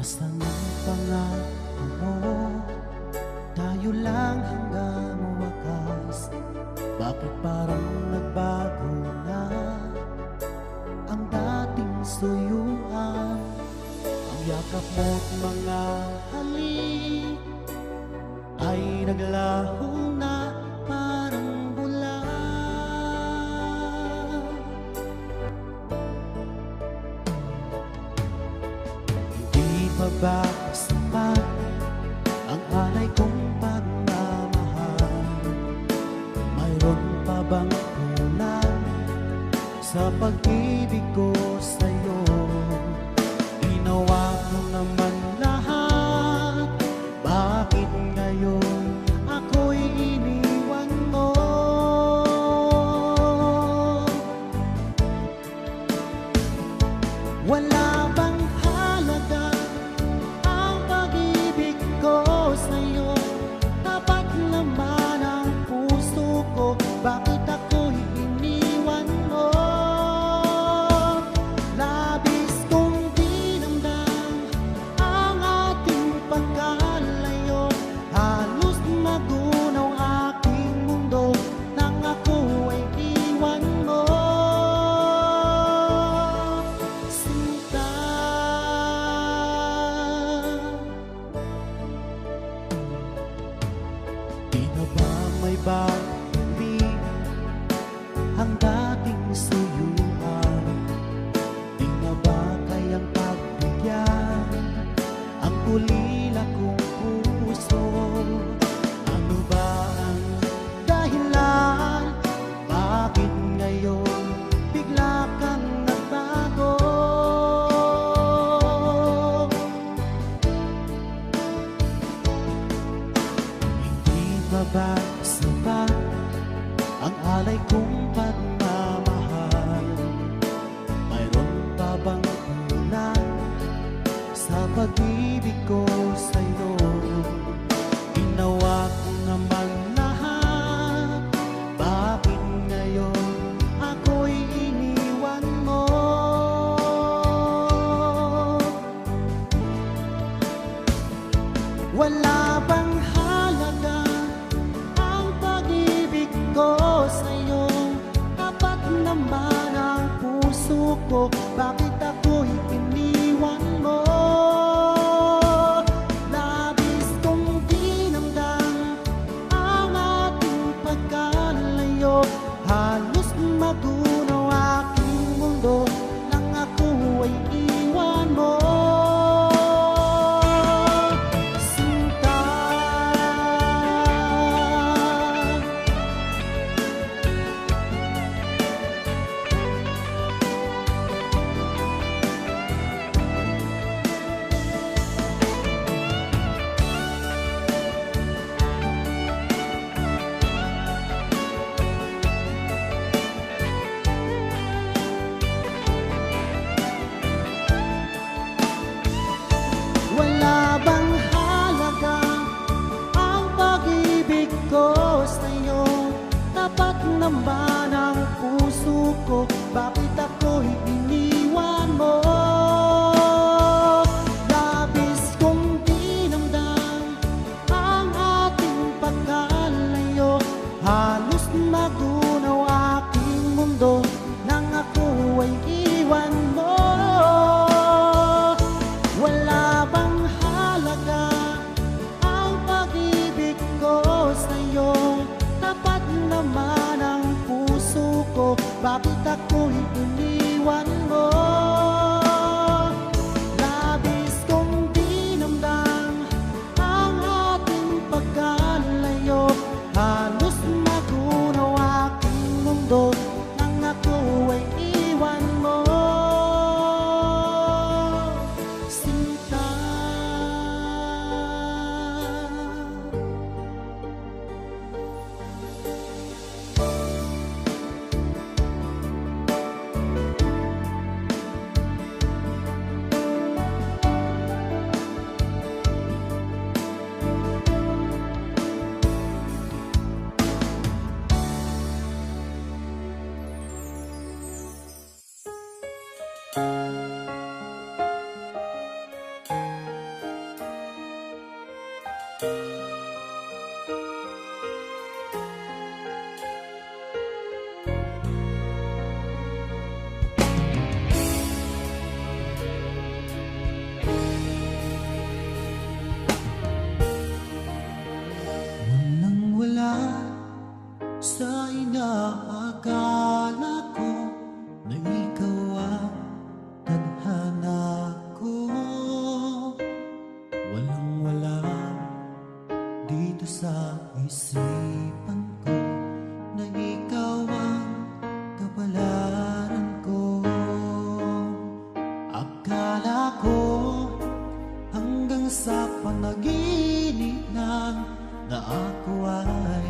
Asan ang pangako mo? Tayo lang hanggang wakas. Bakit parang nagbago na ang dating suyuan? Ang yakap mo't mga halik ay naglaho na parang bula. Hindi pa ba sapat ang alay kong pagmamahal? Mayroon pa bang kulang sa pag-ibig ko sa'yo? Ginawa ko naman lahat, bakit ngayon ako'y iniwan mo? Wala bang halaga ang pag-ibig ko sa'yo? Tapat naman ang puso ko, bakit ako'y iniwan mo? Labis kong dinamdam ang ating pagkalayo. Halos magunaw aking mundo nang ako ay iwan mo. Sinta, di na ba may babalik ang dating suyuan? Di na ba kayang pagbigyan ang ulila kong puso? Ano ba ang dahilan? Bakit ngayon bigla kang nagbago? Hindi pa ba sapat ang alay kong pagmamahal? Mayroon pa bang kulang sa pag-ibig ko sa'yo? Ginawa ko naman lahat, bakit ngayon ako'y iniwan mo? Wala bang halaga ang pag-ibig ko sa'yo? Tapat naman ang puso ko, bakit ako'y iniwan mo? Labis kong dinamdam ang ating pagkalayo. Halos magunaw aking mundo nang ako ay iwan mo. Sinta, wala bang halaga ang pag-ibig ko sa'yo? Tapat naman ang puso ko, bakit ako'y iniwan mo? Labis kong dinamdam ang ating pagkalayo. Halos magunaw aking mundo nang ako ay iwan mo. Wala bang halaga ang pag-ibig ko sa'yo? Tapat naman ang puso ko, bakit ako'y iniwan mo? Labis kong dinamdam ang ating pagkalayo. Halos magunaw aking mundo nang ako ay iwan mo. Sinta, Walang wala sa inaakala ko na ikaw ang tadhana ko. Walang wala dito sa isipan ko na ikaw ang kapalaran ko. Akala ko hanggang sa panaginip lang na ako ay